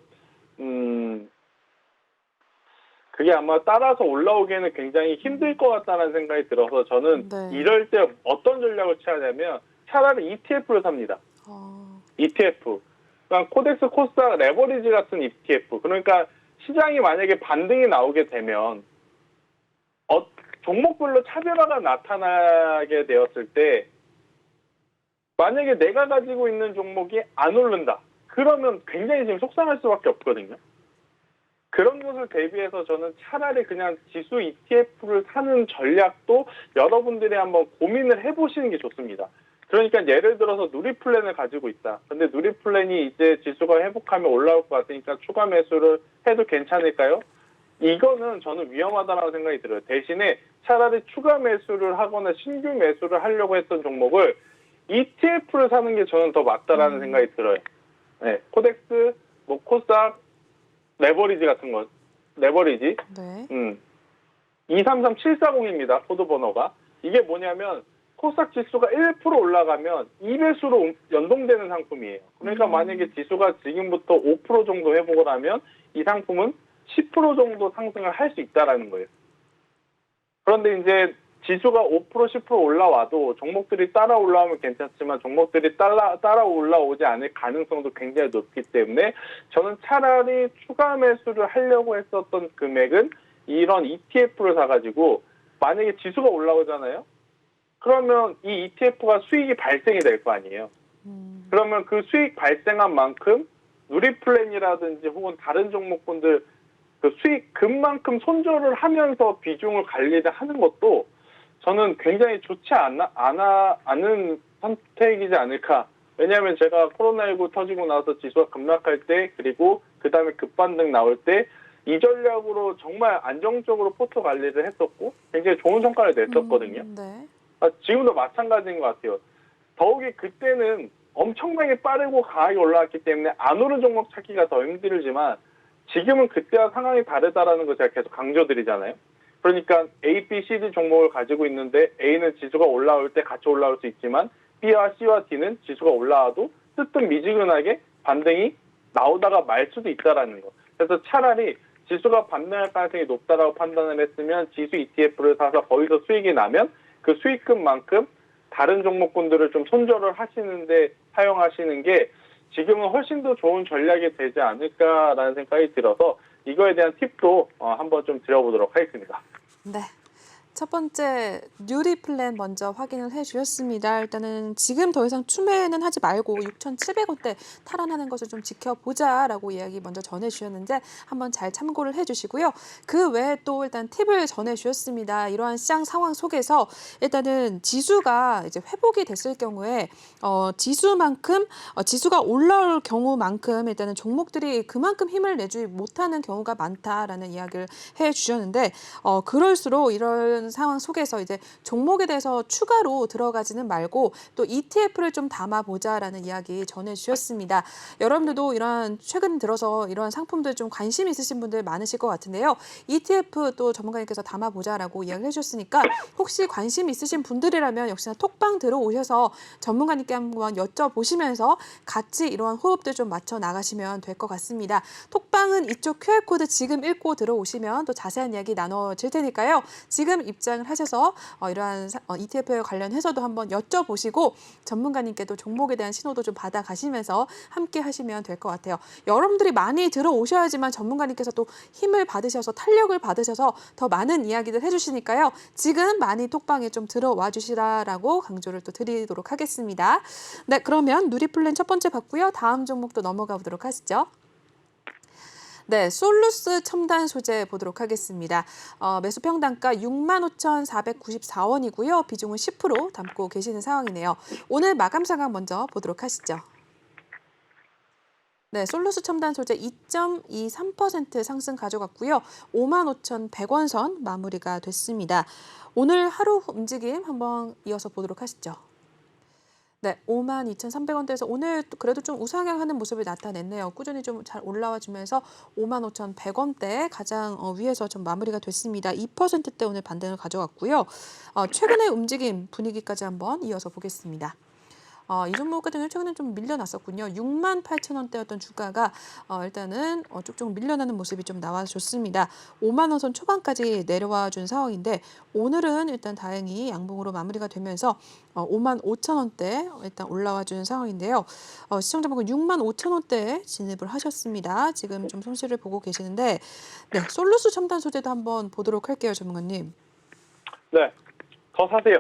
그게 아마 따라서 올라오기에는 굉장히 힘들 것 같다는 생각이 들어서 저는 네. 이럴 때 어떤 전략을 취하냐면 차라리 ETF를 삽니다. ETF. 그러니까 코덱스 코스닥 레버리지 같은 ETF. 그러니까 시장이 만약에 반등이 나오게 되면 종목별로 차별화가 나타나게 되었을 때 만약에 내가 가지고 있는 종목이 안 오른다. 그러면 굉장히 지금 속상할 수밖에 없거든요. 그런 것을 대비해서 저는 차라리 그냥 지수 ETF를 사는 전략도 여러분들이 한번 고민을 해보시는 게 좋습니다. 그러니까 예를 들어서 누리플랜을 가지고 있다. 근데 누리플랜이 이제 지수가 회복하면 올라올 것 같으니까 추가 매수를 해도 괜찮을까요? 이거는 저는 위험하다라고 생각이 들어요. 대신에 차라리 추가 매수를 하거나 신규 매수를 하려고 했던 종목을 ETF를 사는 게 저는 더 맞다라는 생각이 들어요. 네, 코덱스, 뭐 코스닥, 레버리지 같은 거, 레버리지, 네. 233740입니다. 코드 번호가. 이게 뭐냐면 코스닥 지수가 1% 올라가면 2배수로 연동되는 상품이에요. 그러니까 만약에 지수가 지금부터 5% 정도 회복을 하면 이 상품은 10% 정도 상승을 할 수 있다라는 거예요. 그런데 이제 지수가 5%, 10% 올라와도 종목들이 따라 올라오면 괜찮지만 종목들이 따라 올라오지 않을 가능성도 굉장히 높기 때문에 저는 차라리 추가 매수를 하려고 했었던 금액은 이런 ETF를 사가지고 만약에 지수가 올라오잖아요. 그러면 이 ETF가 수익이 발생이 될 거 아니에요. 그러면 그 수익 발생한 만큼 누리플랜이라든지 혹은 다른 종목군들 그 수익금만큼 손절을 하면서 비중을 관리를 하는 것도 저는 굉장히 좋지 않은 선택이지 않을까. 왜냐하면 제가 코로나19 터지고 나서 지수가 급락할 때 그리고 그 다음에 급반등 나올 때 이 전략으로 정말 안정적으로 포트 관리를 했었고 굉장히 좋은 성과를 냈었거든요. 네. 지금도 마찬가지인 것 같아요. 더욱이 그때는 엄청나게 빠르고 강하게 올라왔기 때문에 안 오른 종목 찾기가 더 힘들지만 지금은 그때와 상황이 다르다라는 거 제가 계속 강조드리잖아요. 그러니까 A, B, C, D 종목을 가지고 있는데 A는 지수가 올라올 때 같이 올라올 수 있지만 B와 C와 D는 지수가 올라와도 뜨뜻미지근하게 반등이 나오다가 말 수도 있다라는 거. 그래서 차라리 지수가 반등할 가능성이 높다라고 판단을 했으면 지수 ETF를 사서 거기서 수익이 나면 그 수익금만큼 다른 종목군들을 좀 손절을 하시는데 사용하시는 게 지금은 훨씬 더 좋은 전략이 되지 않을까라는 생각이 들어서 이거에 대한 팁도 한번 좀 드려보도록 하겠습니다. 네. 첫 번째 뉴리플랜 먼저 확인을 해주셨습니다. 일단은 지금 더 이상 추매는 하지 말고 6,700원대 탈환하는 것을 좀 지켜보자라고 이야기 먼저 전해주셨는데 한번 잘 참고를 해주시고요. 그 외에 또 일단 팁을 전해주셨습니다. 이러한 시장 상황 속에서 일단은 지수가 이제 회복이 됐을 경우에 지수가 올라올 경우만큼 일단은 종목들이 그만큼 힘을 내지 못하는 경우가 많다라는 이야기를 해주셨는데 그럴수록 이런 상황 속에서 이제 종목에 대해서 추가로 들어가지는 말고 또 ETF를 좀 담아보자라는 이야기 전해주셨습니다. 여러분들도 이러한 최근 들어서 이러한 상품들 좀 관심 있으신 분들 많으실 것 같은데요. ETF 또 전문가님께서 담아보자라고 이야기를 해주셨으니까 혹시 관심 있으신 분들이라면 역시나 톡방 들어오셔서 전문가님께 한번 여쭤보시면서 같이 이러한 호흡들 좀 맞춰 나가시면 될 것 같습니다. 톡방은 이쪽 QR코드 지금 읽고 들어오시면 또 자세한 이야기 나눠질 테니까요. 지금 입장을 하셔서 이러한 ETF에 관련해서도 한번 여쭤보시고 전문가님께도 종목에 대한 신호도 좀 받아가시면서 함께 하시면 될 것 같아요. 여러분들이 많이 들어오셔야지만 전문가님께서 또 힘을 받으셔서 탄력을 받으셔서 더 많은 이야기들 해주시니까요. 지금 많이 톡방에 좀 들어와 주시라라고 강조를 또 드리도록 하겠습니다. 네, 그러면 누리플랜 첫 번째 봤고요. 다음 종목도 넘어가 보도록 하시죠. 네, 솔루스 첨단 소재 보도록 하겠습니다. 매수 평단가 65,494원이고요. 비중은 10% 담고 계시는 상황이네요. 오늘 마감 상황 먼저 보도록 하시죠. 네, 솔루스 첨단 소재 2.23% 상승 가져갔고요. 55,100원 선 마무리가 됐습니다. 오늘 하루 움직임 한번 이어서 보도록 하시죠. 네, 52,300원대에서 오늘 그래도 좀 우상향하는 모습을 나타냈네요. 꾸준히 좀 잘 올라와 주면서 55,100원대 가장 위에서 좀 마무리가 됐습니다. 2%대 오늘 반등을 가져갔고요. 최근의 움직임 분위기까지 한번 이어서 보겠습니다. 이 종목 같은 경우는 최근에 좀 밀려났었군요. 68,000원대였던 주가가 일단은 쭉쭉 밀려나는 모습이 좀 나와줬습니다. 5만 원 선 초반까지 내려와 준 상황인데 오늘은 일단 다행히 양봉으로 마무리가 되면서 55,000원대 일단 올라와 준 상황인데요. 시청자분은 65,000원대에 진입을 하셨습니다. 지금 좀 손실을 보고 계시는데 네, 솔루스 첨단 소재도 한번 보도록 할게요, 전문가님. 네, 더 사세요.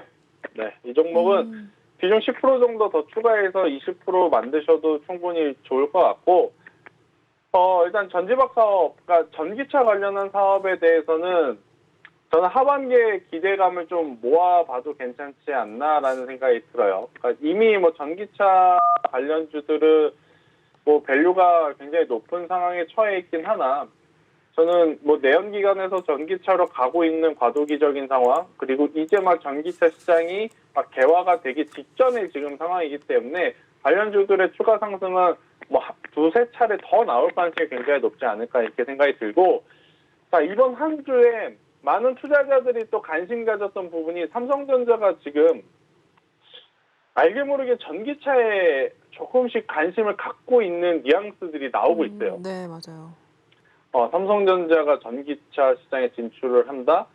네, 이 종목은 비중 10% 정도 더 추가해서 20% 만드셔도 충분히 좋을 것 같고, 일단 전지박 사업, 그러니까 전기차 관련한 사업에 대해서는 저는 하반기에 기대감을 좀 모아봐도 괜찮지 않나라는 생각이 들어요. 그러니까 이미 뭐 전기차 관련주들은 뭐 밸류가 굉장히 높은 상황에 처해 있긴 하나, 저는 뭐 내연기관에서 전기차로 가고 있는 과도기적인 상황, 그리고 이제 막 전기차 시장이 막 개화가 되기 직전의 지금 상황이기 때문에 관련주들의 추가 상승은 뭐 두세 차례 더 나올 가능성이 굉장히 높지 않을까 이렇게 생각이 들고, 자, 이번 한 주에 많은 투자자들이 또 관심 가졌던 부분이 삼성전자가 지금 알게 모르게 전기차에 조금씩 관심을 갖고 있는 뉘앙스들이 나오고 있어요. 네, 맞아요. 삼성전자가 전기차 시장에 진출을 한다?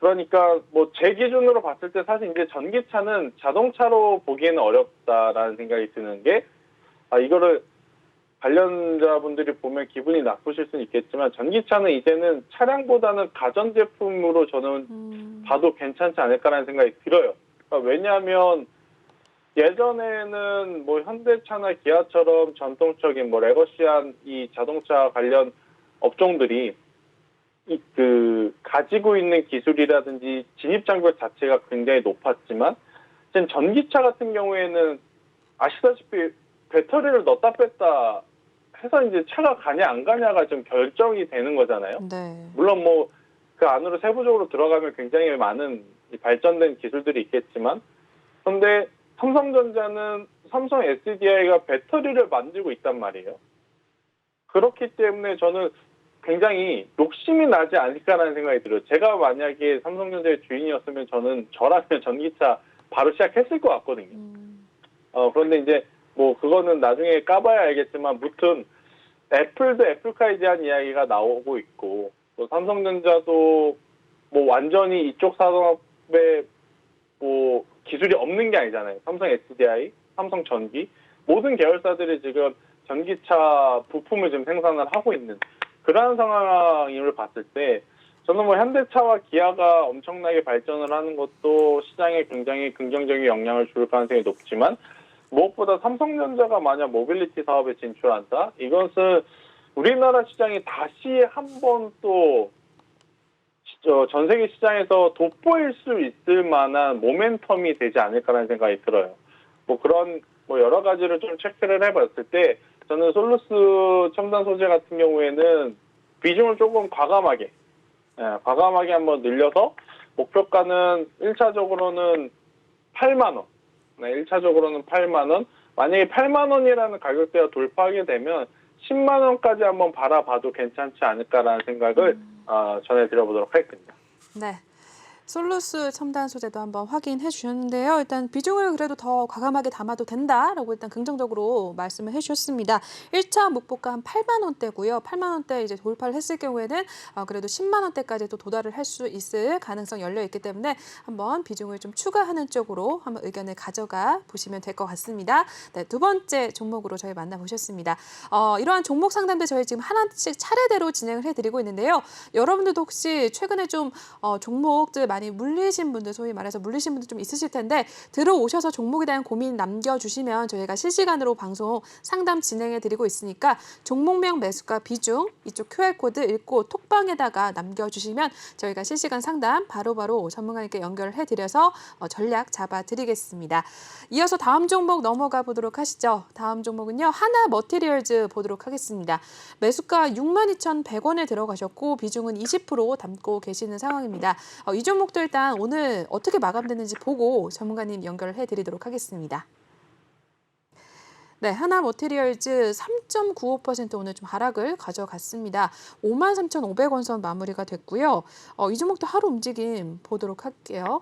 그러니까 뭐 제 기준으로 봤을 때 사실 이제 전기차는 자동차로 보기에는 어렵다라는 생각이 드는 게, 이거를 관련자분들이 보면 기분이 나쁘실 수는 있겠지만 전기차는 이제는 차량보다는 가전제품으로 저는 봐도 괜찮지 않을까라는 생각이 들어요. 그러니까 왜냐하면 예전에는 뭐 현대차나 기아처럼 전통적인 뭐 레거시한 이 자동차 관련 업종들이 가지고 있는 기술이라든지 진입 장벽 자체가 굉장히 높았지만, 지금 전기차 같은 경우에는 아시다시피 배터리를 넣었다 뺐다 해서 이제 차가 가냐 안 가냐가 좀 결정이 되는 거잖아요. 네. 물론 뭐 그 안으로 세부적으로 들어가면 굉장히 많은 발전된 기술들이 있겠지만, 그런데 삼성전자는 삼성 SDI가 배터리를 만들고 있단 말이에요. 그렇기 때문에 저는 굉장히 욕심이 나지 않을까라는 생각이 들어요. 제가 만약에 삼성전자의 주인이었으면 저라면 전기차 바로 시작했을 것 같거든요. 그런데 이제 뭐 그거는 나중에 까봐야 알겠지만, 무튼 애플도 애플카에 대한 이야기가 나오고 있고, 또 삼성전자도 뭐 완전히 이쪽 산업에 뭐 기술이 없는 게 아니잖아요. 삼성 SDI, 삼성 전기, 모든 계열사들이 지금 전기차 부품을 지금 생산을 하고 있는 그러한 상황을 봤을 때, 저는 뭐 현대차와 기아가 엄청나게 발전을 하는 것도 시장에 굉장히 긍정적인 영향을 줄 가능성이 높지만, 무엇보다 삼성전자가 만약 모빌리티 사업에 진출한다? 이것은 우리나라 시장이 다시 한번 또 전 세계 시장에서 돋보일 수 있을 만한 모멘텀이 되지 않을까라는 생각이 들어요. 뭐 그런 뭐 여러 가지를 좀 체크를 해봤을 때, 저는 솔루스 첨단 소재 같은 경우에는 비중을 조금 과감하게 한번 늘려서 목표가는 1차적으로는 8만 원. 네, 1차적으로는 8만 원. 만약에 8만 원이라는 가격대가 돌파하게 되면 10만 원까지 한번 바라봐도 괜찮지 않을까라는 생각을 전해드려보도록 하겠습니다. 네. 솔루스 첨단 소재도 한번 확인해 주셨는데요. 일단 비중을 그래도 더 과감하게 담아도 된다라고 일단 긍정적으로 말씀을 해주셨습니다. 1차 목표가 한 8만 원대고요. 8만 원대 이제 돌파를 했을 경우에는 그래도 10만 원대까지도 도달을 할 수 있을 가능성이 열려 있기 때문에 한번 비중을 좀 추가하는 쪽으로 한번 의견을 가져가 보시면 될 것 같습니다. 네, 두 번째 종목으로 저희 만나보셨습니다. 이러한 종목 상담도 저희 지금 하나씩 차례대로 진행을 해드리고 있는데요. 여러분들도 혹시 최근에 좀 종목들 많이 물리신 분들, 소위 말해서 물리신 분들 좀 있으실 텐데, 들어오셔서 종목에 대한 고민 남겨주시면 저희가 실시간으로 방송 상담 진행해드리고 있으니까 종목명, 매수가, 비중 이쪽 QR코드 읽고 톡방에다가 남겨주시면 저희가 실시간 상담 바로바로 전문가님께 연결을 해드려서 전략 잡아드리겠습니다. 이어서 다음 종목 넘어가 보도록 하시죠. 다음 종목은요, 하나 머티리얼즈 보도록 하겠습니다. 매수가 62,100원에 들어가셨고 비중은 20% 담고 계시는 상황입니다. 이 종목도 일단 오늘 어떻게 마감됐는지 보고 전문가님 연결을 해드리도록 하겠습니다. 네, 하나 머티리얼즈 3.95% 오늘 좀 하락을 가져갔습니다. 53,500원 선 마무리가 됐고요. 이 종목도 하루 움직임 보도록 할게요.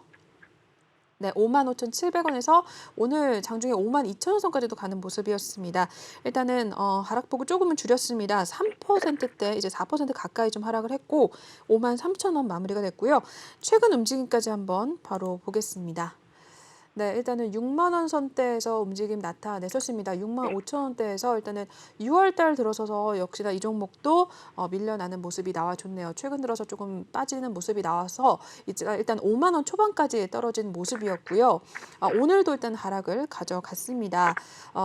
네, 55,700원에서 오늘 장중에 52,000원 선까지도 가는 모습이었습니다. 일단은 하락폭을 조금은 줄였습니다. 3%대 이제 4% 가까이 좀 하락을 했고 53,000원 마무리가 됐고요. 최근 움직임까지 한번 바로 보겠습니다. 네, 일단은 6만 원 선대에서 움직임 나타냈었습니다. 6만 5천 원대에서 일단은 6월 달 들어서서 역시나 이 종목도 밀려나는 모습이 나와줬네요. 최근 들어서 조금 빠지는 모습이 나와서 일단 5만 원 초반까지 떨어진 모습이었고요. 오늘도 일단 하락을 가져갔습니다.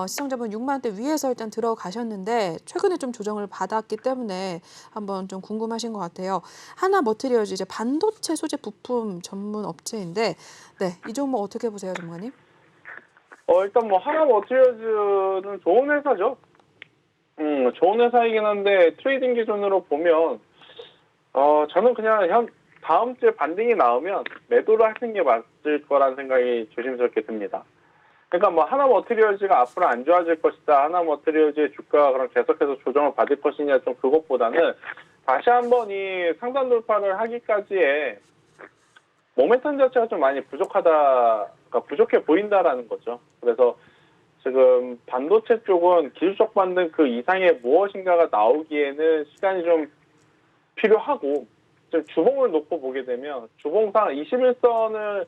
시청자분 6만 원대 위에서 일단 들어가셨는데 최근에 좀 조정을 받았기 때문에 한번 좀 궁금하신 것 같아요. 하나 머티리얼즈 이제 반도체 소재 부품 전문 업체인데 네, 이 종목 어떻게 보세요, 전문가님? 일단 뭐 하나머티리얼즈는 좋은 회사죠. 좋은 회사이긴 한데 트레이딩 기준으로 보면 저는 그냥 다음 주에 반등이 나오면 매도를 하시는 게 맞을 거라는 생각이 조심스럽게 듭니다. 그러니까 뭐 하나머티리얼즈가 앞으로 안 좋아질 것이다. 하나머티리얼즈의 주가가 그럼 계속해서 조정을 받을 것이냐 좀 그것보다는 다시 한번 이 상단 돌파를 하기까지의 모멘텀 자체가 좀 많이 그러니까 부족해 보인다라는 거죠. 그래서 지금 반도체 쪽은 기술적 반등 그 이상의 무엇인가가 나오기에는 시간이 좀 필요하고, 좀 주봉을 놓고 보게 되면 주봉상 21선에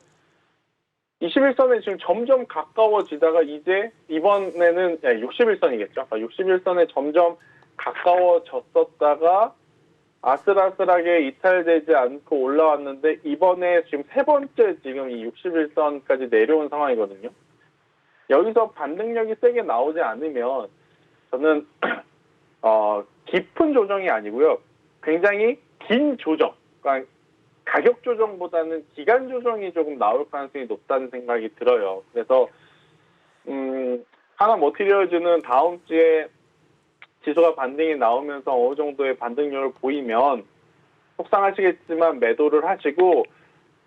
지금 점점 가까워지다가 이제 이번에는 61선이겠죠. 61선에 점점 가까워졌었다가 아슬아슬하게 이탈되지 않고 올라왔는데 이번에 지금 세 번째 지금 이 61선까지 내려온 상황이거든요. 여기서 반등력이 세게 나오지 않으면 저는 깊은 조정이 아니고요. 굉장히 긴 조정, 그러니까 가격 조정보다는 기간 조정이 조금 나올 가능성이 높다는 생각이 들어요. 그래서 하나머티리얼즈는 다음 주에 지수가 반등이 나오면서 어느 정도의 반등률을 보이면 속상하시겠지만 매도를 하시고,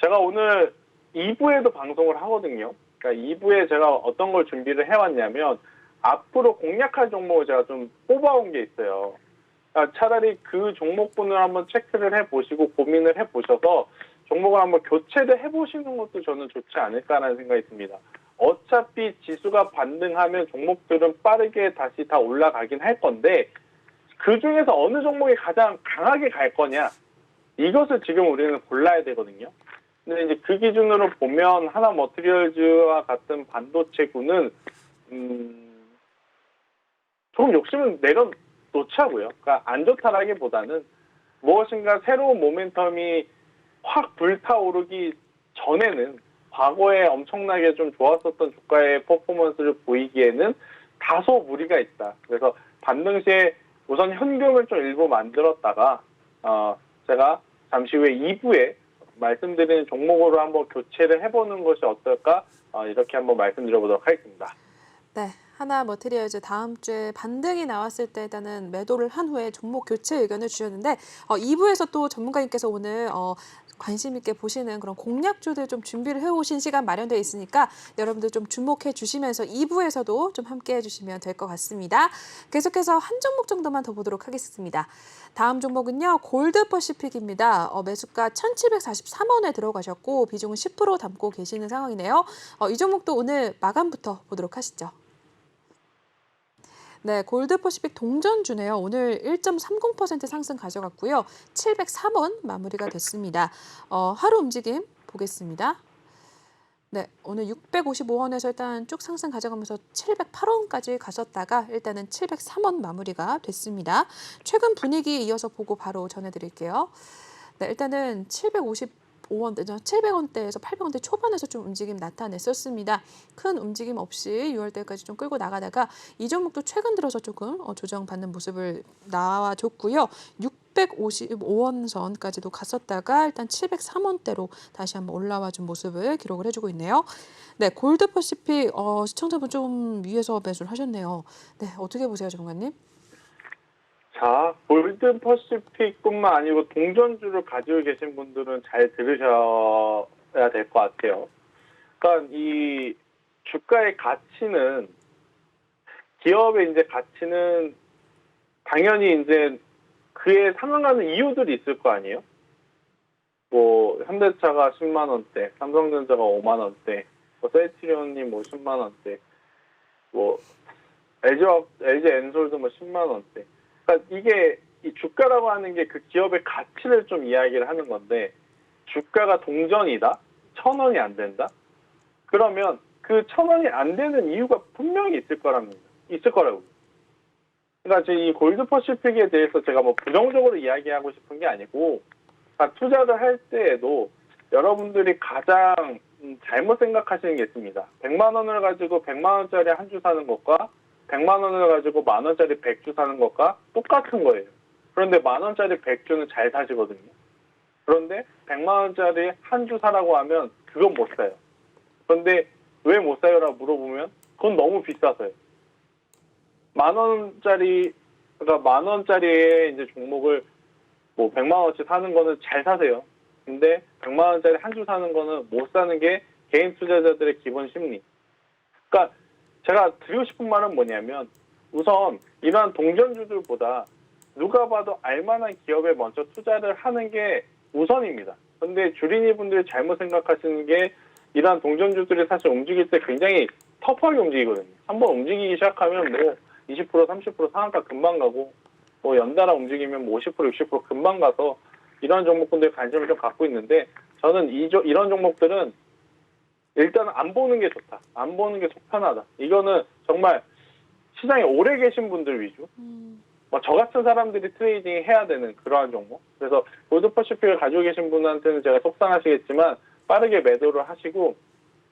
제가 오늘 2부에도 방송을 하거든요. 그러니까 2부에 제가 어떤 걸 준비를 해왔냐면 앞으로 공략할 종목을 제가 좀 뽑아온 게 있어요. 그러니까 차라리 그 종목분을 한번 체크를 해보시고 고민을 해보셔서 종목을 한번 교체를 해보시는 것도 저는 좋지 않을까라는 생각이 듭니다. 어차피 지수가 반등하면 종목들은 빠르게 다시 다 올라가긴 할 건데 그 중에서 어느 종목이 가장 강하게 갈 거냐, 이것을 지금 우리는 골라야 되거든요. 근데 이제 그 기준으로 보면 하나머티리얼즈와 같은 반도체군은 조금 욕심은 내려놓자고요. 그러니까 안 좋다라기보다는 무엇인가 새로운 모멘텀이 확 불타오르기 전에는 과거에 엄청나게 좀 좋았었던 주가의 퍼포먼스를 보이기에는 다소 무리가 있다. 그래서 반등 시에 우선 현금을 좀 일부 만들었다가 제가 잠시 후에 2부에 말씀드리는 종목으로 한번 교체를 해보는 것이 어떨까, 이렇게 한번 말씀드려보도록 하겠습니다. 네, 하나머티리얼즈 다음 주에 반등이 나왔을 때 일단은 매도를 한 후에 종목 교체 의견을 주셨는데 2부에서 또 전문가님께서 오늘 관심 있게 보시는 그런 공략주들 좀 준비를 해오신 시간 마련되어 있으니까 여러분들 좀 주목해 주시면서 2부에서도 좀 함께 해주시면 될 것 같습니다. 계속해서 한 종목 정도만 더 보도록 하겠습니다. 다음 종목은요, 골드퍼시픽입니다. 매수가 1,743원에 들어가셨고 비중은 10% 담고 계시는 상황이네요. 이 종목도 오늘 마감부터 보도록 하시죠. 네, 골드퍼시픽 동전주네요. 오늘 1.30% 상승 가져갔고요. 703원 마무리가 됐습니다. 하루 움직임 보겠습니다. 네, 오늘 655원에서 일단 쭉 상승 가져가면서 708원까지 갔었다가 일단은 703원 마무리가 됐습니다. 최근 분위기 이어서 보고 바로 전해드릴게요. 네, 일단은 700원대에서 800원대 초반에서 좀 움직임 나타냈었습니다. 큰 움직임 없이 6월대까지 좀 끌고 나가다가 이 종목도 최근 들어서 조금 조정받는 모습을 나와줬고요. 655원 선까지도 갔었다가 일단 703원대로 다시 한번 올라와 준 모습을 기록을 해주고 있네요. 네, 골드퍼시픽 시청자분 좀 위에서 매수를 하셨네요. 네, 어떻게 보세요, 전문가님? 자, 골드퍼시픽뿐만 아니고 동전주를 가지고 계신 분들은 잘 들으셔야 될 것 같아요. 그러니까 이 주가의 가치는, 기업의 이제 가치는 당연히 이제 그에 상응하는 이유들이 있을 거 아니에요? 뭐 현대차가 10만 원대, 삼성전자가 5만 원대, 뭐 셀트리온이 뭐 10만 원대, 뭐 LG 엔솔도 뭐 10만 원대. 그러니까 이게 이 주가라고 하는 게 그 기업의 가치를 좀 이야기를 하는 건데, 주가가 동전이다? 1,000원이 안 된다? 그러면 그 1,000원이 안 되는 이유가 분명히 있을 거라고. 그러니까 이 골드 퍼시픽에 대해서 제가 뭐 부정적으로 이야기하고 싶은 게 아니고, 투자를 할 때에도 여러분들이 가장 잘못 생각하시는 게 있습니다. 100만 원을 가지고 100만 원짜리 한 주 사는 것과 100만 원을 가지고 만 원짜리 100주 사는 것과 똑같은 거예요. 그런데 만 원짜리 100주는 잘 사시거든요. 그런데 100만 원짜리 한 주 사라고 하면 그건 못 사요. 그런데 왜 못 사요라고 물어보면 그건 너무 비싸서요. 만 원짜리의 이제 종목을 뭐 100만 원어치 사는 거는 잘 사세요. 근데 100만 원짜리 한 주 사는 거는 못 사는 게 개인 투자자들의 기본 심리. 그러니까 제가 드리고 싶은 말은 뭐냐면, 우선 이러한 동전주들보다 누가 봐도 알만한 기업에 먼저 투자를 하는 게 우선입니다. 그런데 주린이 분들이 잘못 생각하시는 게, 이러한 동전주들이 사실 움직일 때 굉장히 터프하게 움직이거든요. 한번 움직이기 시작하면 뭐 20%, 30% 상한가 금방 가고, 뭐 연달아 움직이면 뭐 50%, 60% 금방 가서 이런 종목군들 관심을 좀 갖고 있는데, 저는 이런 종목들은 일단 안 보는 게 좋다. 안 보는 게 속 편하다. 이거는 정말 시장에 오래 계신 분들 위주. 저 같은 사람들이 트레이딩 해야 되는 그러한 종목. 그래서 골드퍼시픽을 가지고 계신 분한테는 제가 속상하시겠지만 빠르게 매도를 하시고,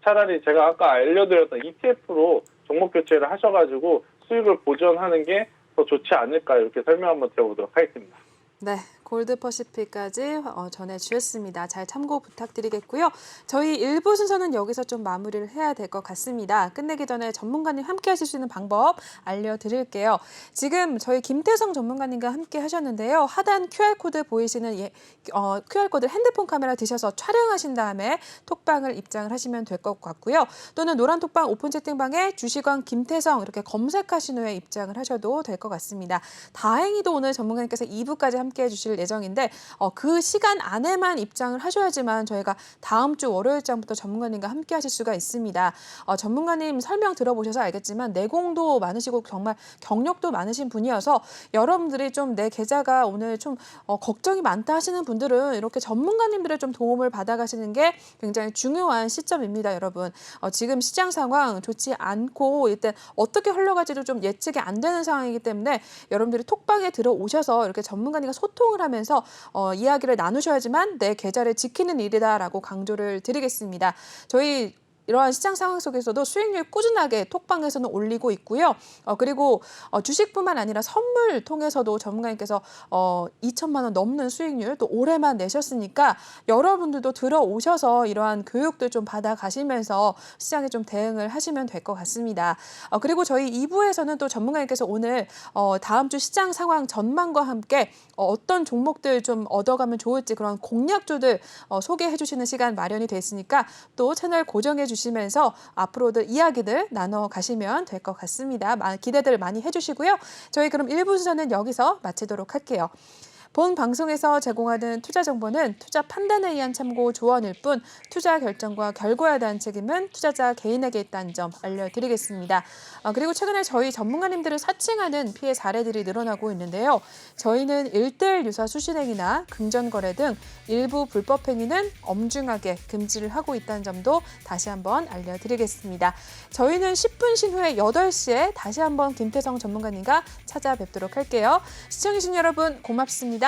차라리 제가 아까 알려드렸던 ETF로 종목 교체를 하셔가지고 수익을 보전하는 게 더 좋지 않을까, 이렇게 설명 한번 드려보도록 하겠습니다. 네, 골드 퍼시픽까지 전해주셨습니다. 잘 참고 부탁드리겠고요. 저희 1부 순서는 여기서 좀 마무리를 해야 될 것 같습니다. 끝내기 전에 전문가님 함께 하실 수 있는 방법 알려드릴게요. 지금 저희 김태성 전문가님과 함께 하셨는데요. 하단 QR코드 보이시는 QR코드 핸드폰 카메라 드셔서 촬영하신 다음에 톡방을 입장을 하시면 될 것 같고요. 또는 노란 톡방 오픈 채팅방에 주식왕 김태성 이렇게 검색하신 후에 입장을 하셔도 될 것 같습니다. 다행히도 오늘 전문가님께서 2부까지 함께 해주실 예정인데 그 시간 안에만 입장을 하셔야지만 저희가 다음 주 월요일장부터 전문가님과 함께 하실 수가 있습니다. 전문가님 설명 들어보셔서 알겠지만 내공도 많으시고 정말 경력도 많으신 분이어서 여러분들이 좀 내 계좌가 오늘 좀 걱정이 많다 하시는 분들은 이렇게 전문가님들의 좀 도움을 받아가시는 게 굉장히 중요한 시점입니다, 여러분. 지금 시장 상황 좋지 않고 일단 어떻게 흘러갈지도 좀 예측이 안 되는 상황이기 때문에 여러분들이 톡방에 들어오셔서 이렇게 전문가님과 소통을 하면서 이야기를 나누셔야지만 내 계좌를 지키는 일이다라고 강조를 드리겠습니다. 저희 이러한 시장 상황 속에서도 수익률 꾸준하게 톡방에서는 올리고 있고요. 그리고 주식뿐만 아니라 선물 통해서도 전문가님께서 2천만 원 넘는 수익률 또 올해만 내셨으니까 여러분들도 들어오셔서 이러한 교육들 좀 받아가시면서 시장에 좀 대응을 하시면 될 것 같습니다. 그리고 저희 2부에서는 또 전문가님께서 오늘 다음 주 시장 상황 전망과 함께 어떤 종목들 좀 얻어가면 좋을지 그런 공략주들 소개해 주시는 시간 마련이 돼 있으니까 또 채널 고정해 주시면서 앞으로도 이야기들 나눠 가시면 될 것 같습니다. 기대들 많이 해주시고요. 저희 그럼 1부 순서는 여기서 마치도록 할게요. 본 방송에서 제공하는 투자 정보는 투자 판단에 의한 참고 조언일 뿐 투자 결정과 결과에 대한 책임은 투자자 개인에게 있다는 점 알려드리겠습니다. 그리고 최근에 저희 전문가님들을 사칭하는 피해 사례들이 늘어나고 있는데요. 저희는 1:1 유사 수신행위나 금전거래 등 일부 불법 행위는 엄중하게 금지를 하고 있다는 점도 다시 한번 알려드리겠습니다. 저희는 10분 신 후에 8시에 다시 한번 김태성 전문가님과 찾아뵙도록 할게요. 시청해주신 여러분 고맙습니다.